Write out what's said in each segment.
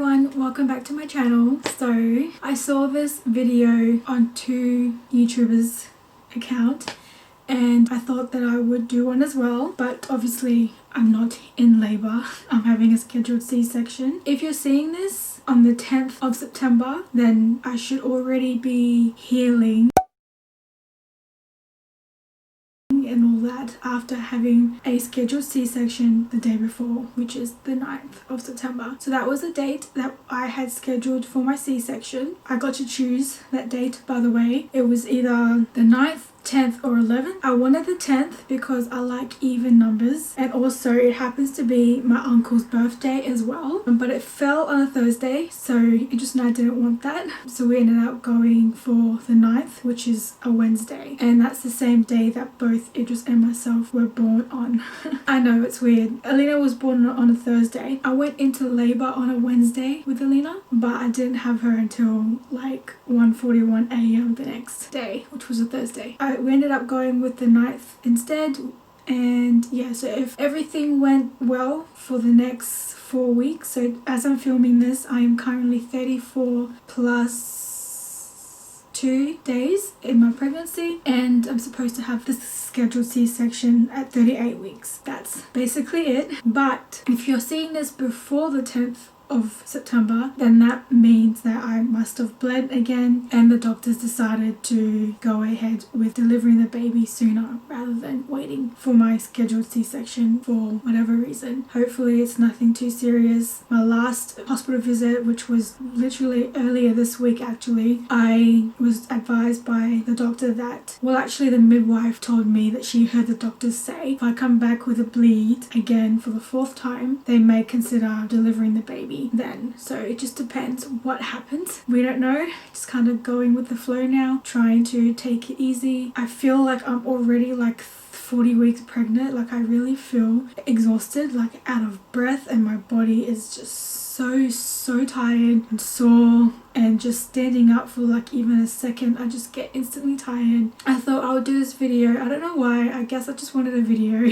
everyone, welcome back to my channel. So I saw this video on two YouTubers account and I thought that I would do one as well, but obviously I'm not in labor. I'm having a scheduled C-section. If you're seeing this on the 10th of September, then I should already be healing and all that after having a scheduled C-section the day before, which is the 9th of September. So that was the date that I had scheduled for my C-section. I got to choose that date, by the way. It was either the 9th, 10th or 11th. I wanted the 10th because I like even numbers, and also it happens to be my uncle's birthday as well, but it fell on a Thursday, so Idris and I didn't want that, so we ended up going for the 9th, which is a Wednesday, and that's the same day that both Idris and myself were born on. I know, it's weird. Alina was born on a Thursday. I went into labor on a Wednesday with Alina, but I didn't have her until like 1:41 a.m. the next day, which was a Thursday. We ended up going with the 9th instead, and yeah, so if everything went well for the next 4 weeks, so as I'm filming this I am currently 34 plus 2 days in my pregnancy, and I'm supposed to have this scheduled C-section at 38 weeks. That's basically it. But if you're seeing this before the 10th of September, then that means that I must have bled again and the doctors decided to go ahead with delivering the baby sooner rather than waiting for my scheduled C-section for whatever reason. Hopefully it's nothing too serious. My last hospital visit, which was literally earlier this week actually, I was advised by the doctor that, well actually the midwife told me that she heard the doctors say if I come back with a bleed again for the 4th time, they may consider delivering the baby then. So it just depends what happens. We don't know, just kind of going with the flow now, trying to take it easy. I feel like I'm already like 40 weeks pregnant. Like I really feel exhausted, like out of breath, and my body is just so tired and sore, and just standing up for like even a second I just get instantly tired. I thought I would do this video. I don't know why, I guess I just wanted a video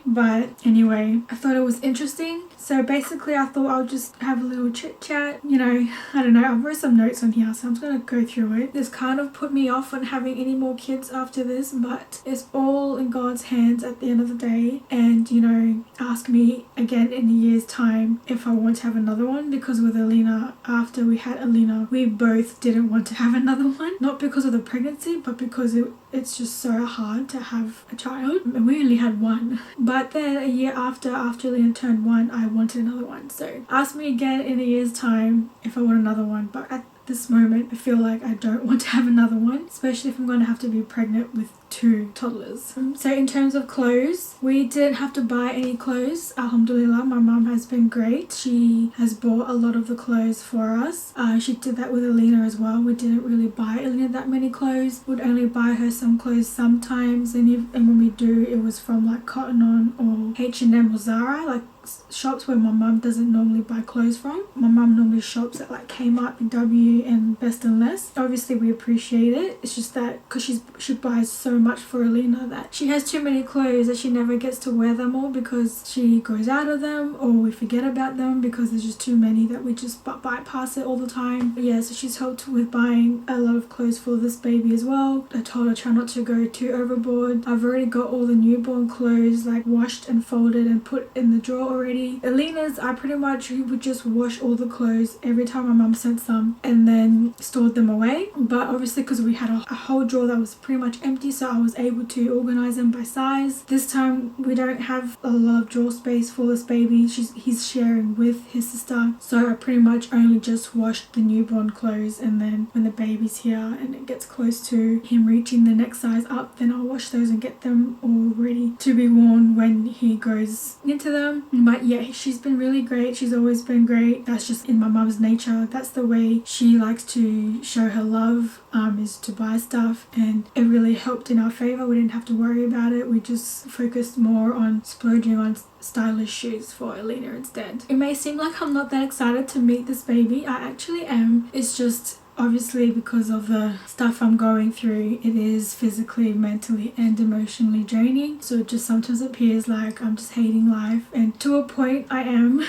but anyway, I thought it was interesting. So basically I thought I'll just have a little chit chat, you know. I don't know, I've wrote some notes on here so I'm just gonna go through it. This kind of put me off on having any more kids after this, but it's all in God's hands at the end of the day. And you know, ask me again in a year's time if I want to have another one, because with Alina, after we had Alina, we both didn't want to have another one. Not because of the pregnancy, but because it's just so hard to have a child, and we only had one. But then a year after Alina turned 1, I wanted another one. So ask me again in a year's time if I want another one, but at this moment I feel like I don't want to have another one, especially if I'm going to have to be pregnant with 2 toddlers. So in terms of clothes, we didn't have to buy any clothes. Alhamdulillah, my mum has been great. She has bought a lot of the clothes for us. She did that with Alina as well. We didn't really buy Alina that many clothes. We'd only buy her some clothes sometimes, and when we do, it was from like Cotton On or H&M or Zara, like shops where my mum doesn't normally buy clothes from. My mum normally shops at like Kmart and W and Best and Less. Obviously we appreciate it. It's just that because she buys so much for Alina that she has too many clothes that she never gets to wear them all, because she goes out of them or we forget about them because there's just too many that we just bypass it all the time. But yeah, so she's helped with buying a lot of clothes for this baby as well. I told her try not to go too overboard. I've already got all the newborn clothes like washed and folded and put in the drawer already. Alina's, I pretty much would just wash all the clothes every time my mum sent some and then stored them away. But obviously because we had a whole drawer that was pretty much empty, so I was able to organize them by size. This time we don't have a lot of drawer space for this baby. He's sharing with his sister, so I pretty much only just washed the newborn clothes, and then when the baby's here and it gets close to him reaching the next size up, then I'll wash those and get them all ready to be worn when he goes into them. But yeah, she's been really great. She's always been great. That's just in my mum's nature. That's the way she likes to show her love, is to buy stuff, and it really helped in our favor. We didn't have to worry about it. We just focused more on splurging on stylish shoes for Alina instead. It may seem like I'm not that excited to meet this baby. I actually am. It's just obviously because of the stuff I'm going through, it is physically, mentally and emotionally draining. So it just sometimes appears like I'm just hating life, and to a point I am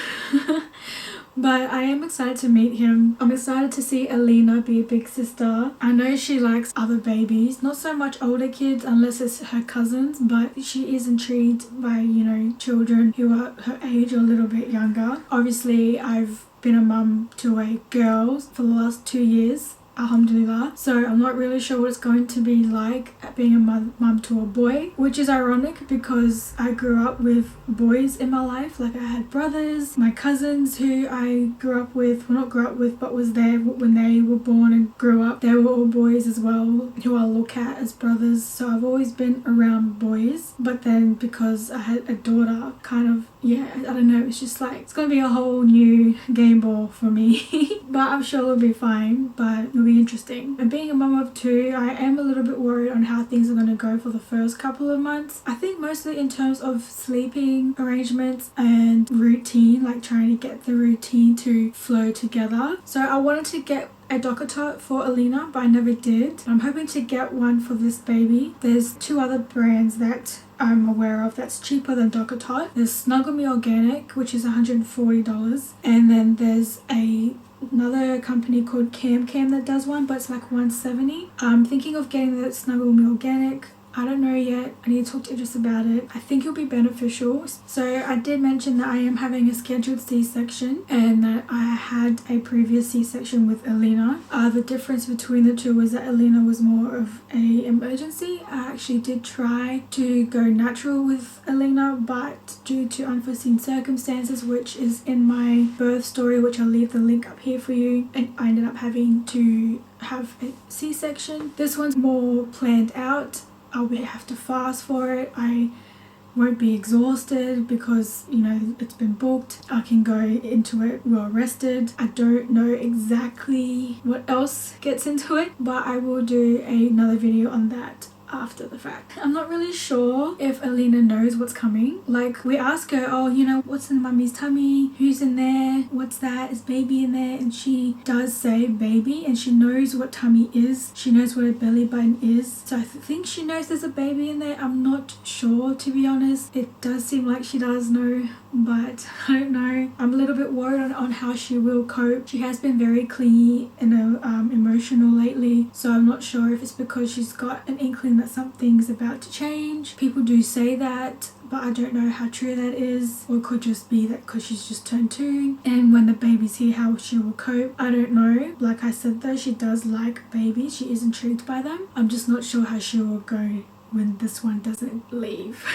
But I am excited to meet him. I'm excited to see Alina be a big sister. I know she likes other babies, not so much older kids unless it's her cousins, but she is intrigued by, you know, children who are her age or a little bit younger. Obviously, I've been a mum to a girl for the last 2 years. Alhamdulillah. So I'm not really sure what it's going to be like being a mum to a boy, which is ironic because I grew up with boys in my life. Like I had brothers, my cousins who I grew up with, well not grew up with, but was there when they were born and grew up. They were all boys as well, who I look at as brothers. So I've always been around boys, but then because I had a daughter, kind of, yeah, I don't know, it's just like, it's gonna be a whole new game ball for me. But I'm sure it'll be fine, but it'll be interesting. And being a mum of 2, I am a little bit worried on how things are gonna go for the first couple of months. I think mostly in terms of sleeping arrangements and routine, like trying to get the routine to flow together. So I wanted to get a Docker Tot for Alina, but I never did. I'm hoping to get one for this baby. There's 2 other brands that I'm aware of that's cheaper than Docker Tot. There's Snuggle Me Organic, which is $140, and then there's another company called Cam that does one, but it's like $170. I'm thinking of getting the Snuggle Me Organic. I don't know yet. I need to talk to Idris about it. I think it'll be beneficial. So I did mention that I am having a scheduled C-section and that I had a previous C-section with Alina. The difference between the two was that Alina was more of a emergency. I actually did try to go natural with Alina, but due to unforeseen circumstances, which is in my birth story, which I'll leave the link up here for you, and I ended up having to have a C-section. This one's more planned out. I'll have to fast for it. I won't be exhausted because, you know, it's been booked. I can go into it well rested. I don't know exactly what else gets into it, but I will do another video on that after the fact. I'm not really sure if Alina knows what's coming. Like, we ask her, oh, you know, what's in mummy's tummy? Who's in there? What's that? Is baby in there? And she does say baby, and she knows what tummy is. She knows what a belly button is. So I think she knows there's a baby in there. I'm not sure, to be honest. It does seem like she does know, but I don't know. I'm a little bit worried on how she will cope. She has been very clingy and emotional lately, so I'm not sure if it's because she's got an inkling that something's about to change. People do say that, but I don't know how true that is, or it could just be that because she's just turned 2 and when the baby's here how she will cope. I don't know. Like I said though, she does like babies. She is intrigued by them. I'm just not sure how she will go when this one doesn't leave.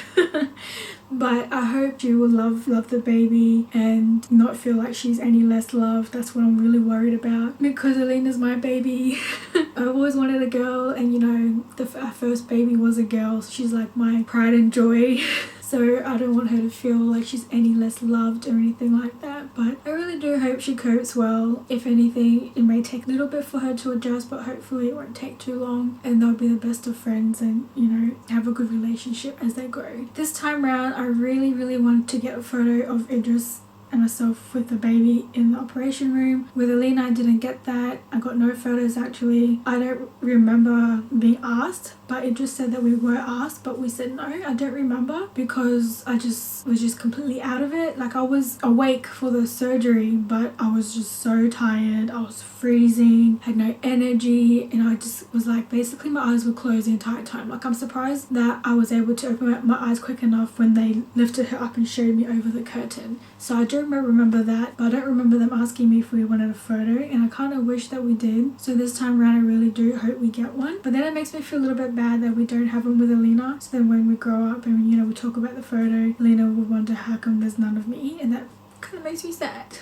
But I hope she will love the baby and not feel like she's any less loved. That's what I'm really worried about, because Alina's my baby. I've always wanted a girl, and you know, our first baby was a girl, so she's like my pride and joy. So I don't want her to feel like she's any less loved or anything like that. But I really do hope she copes well. If anything, it may take a little bit for her to adjust, but hopefully it won't take too long and they'll be the best of friends and, you know, have a good relationship as they grow. This time round, I really wanted to get a photo of Idris and myself with the baby in the operation room. With Alina, I didn't get that. I got no photos actually. I don't remember being asked, but it just said that we were asked, but we said no. I don't remember because I was just completely out of it. Like, I was awake for the surgery, but I was just so tired. I was freezing, had no energy, and I just was like, basically my eyes were closed the entire time. Like, I'm surprised that I was able to open my eyes quick enough when they lifted her up and showed me over the curtain. So I do remember that, but I don't remember them asking me if we wanted a photo, and I kind of wish that we did. So this time around, I really do hope we get one. But then it makes me feel a little bit bad that we don't have one with Alina. So then when we grow up and, you know, we talk about the photo, Alina will wonder how come there's none of me, and that kind of makes me sad.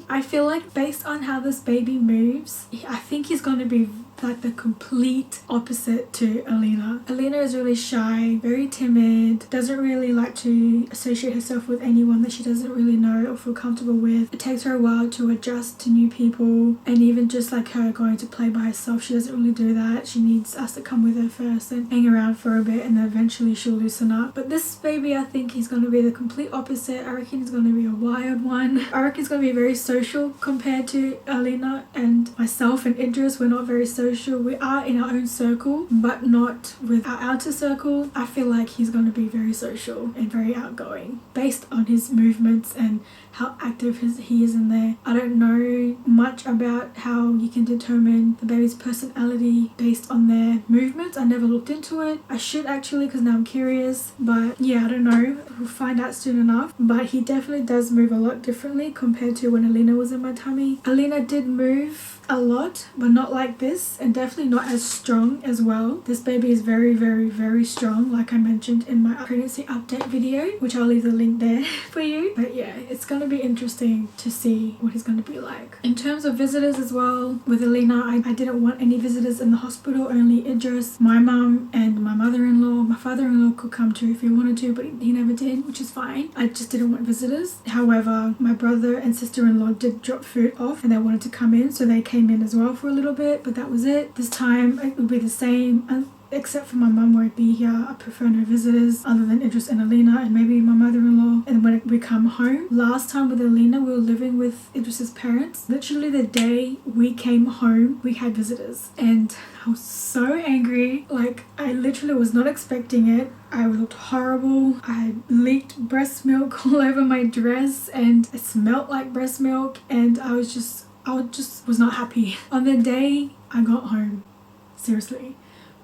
I feel like based on how this baby moves, I think he's going to be like the complete opposite to Alina. Alina is really shy, very timid, doesn't really like to associate herself with anyone that she doesn't really know or feel comfortable with. It takes her a while to adjust to new people, and even just like her going to play by herself, she doesn't really do that. She needs us to come with her first and hang around for a bit, and then eventually she'll loosen up. But this baby, I think he's going to be the complete opposite. I reckon he's going to be a wild one. I reckon he's going to be very social compared to Alina and myself and Idris. We're not very social. social. We are in our own circle, but not with our outer circle. I feel like he's going to be very social and very outgoing based on his movements and how active he is in there. I don't know much about how you can determine the baby's personality based on their movements. I never looked into it. I should actually, because now I'm curious, but yeah, I don't know. We'll find out soon enough. But he definitely does move a lot differently compared to when Alina was in my tummy. Alina did move a lot, but not like this, and definitely not as strong as well. This baby is very, very, very strong, like I mentioned in my pregnancy update video, which I'll leave the link there for you. But yeah, it's gonna be interesting to see what he's gonna be like. In terms of visitors as well, with Alina, I didn't want any visitors in the hospital, only Idris, my mum, and my mother-in-law. My father-in-law could come too if he wanted to, but he never did, which is fine. I just didn't want visitors. However, my brother and sister-in-law did drop food off and they wanted to come in, so they came in as well for a little bit, but that was it. This time it will be the same, except for my mum won't be here. I prefer no visitors other than Idris and Alina and maybe my mother-in-law. And when we come home, last time with Alina, we were living with Idris's parents. Literally the day we came home, we had visitors, and I was so angry. Like, I literally was not expecting it. I looked horrible. I had leaked breast milk all over my dress and it smelled like breast milk, and I just was not happy on the day I got home. Seriously.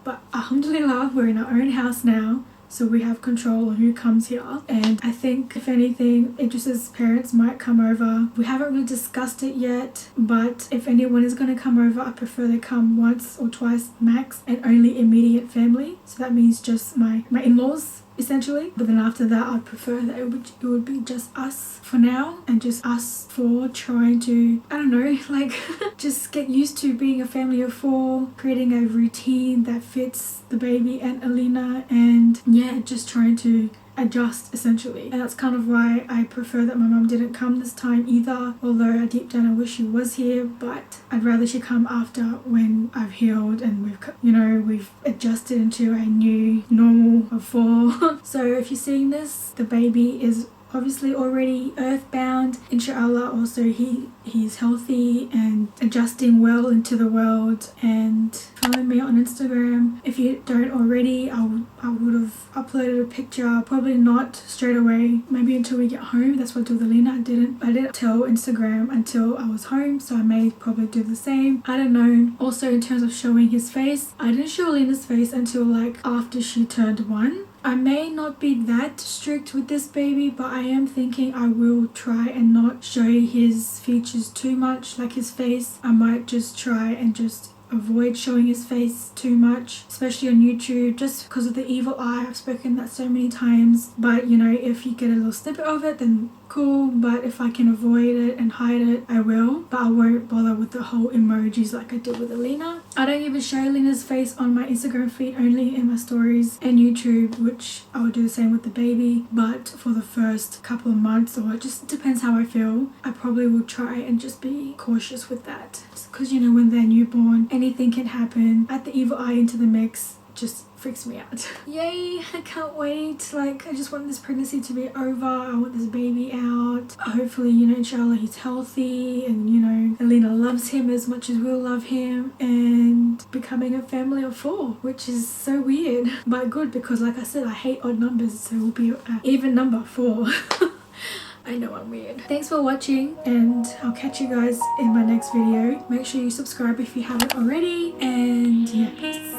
But alhamdulillah, we're in our own house now, so we have control on who comes here. And I think, if anything, Idris's parents might come over. We haven't really discussed it yet, but if anyone is going to come over, I prefer they come once or twice max, and only immediate family. So that means just my in-laws, essentially. But then after that, I'd prefer that it would be just us for now, and just us four trying to, I don't know, like just get used to being a family of four, creating a routine that fits the baby and Alina, and yeah, just trying to adjust essentially. And that's kind of why I prefer that my mum didn't come this time either, although deep down I wish she was here, but I'd rather she come after when I've healed and we've adjusted into a new normal of four. So if you're seeing this, the baby is obviously already earthbound, inshallah. Also he's healthy and adjusting well into the world. And follow me on Instagram if you don't already. I would have uploaded a picture, probably not straight away, maybe until we get home. That's what I did with Alina. I didn't tell Instagram until I was home, so I may probably do the same. I don't know. Also, in terms of showing his face, I didn't show Alina's face until like after she turned 1. I may not be that strict with this baby, but I am thinking I will try and not show his features too much, like his face. I might just try and just avoid showing his face too much, especially on YouTube, just because of the evil eye. I've spoken that so many times, but if you get a little snippet of it, then cool. But if I can avoid it and hide it, I will, but I won't bother with the whole emojis like I did with Alina. I don't even show Alina's face on my Instagram feed, only in my stories and YouTube, which I will do the same with the baby. But for the first couple of months, or it just depends how I feel, I probably will try and just be cautious with that, because when they're newborn, anything can happen. Add the evil eye into the mix, just freaks me out. Yay, I can't wait. Like, I just want this pregnancy to be over. I want this baby out. Hopefully, inshallah he's healthy, and Alina loves him as much as we'll love him, and becoming a family of 4, which is so weird, but good, because like I said, I hate odd numbers, so we'll be an even number 4. I know I'm weird. Thanks for watching, and I'll catch you guys in my next video. Make sure you subscribe if you haven't already, and yeah, peace.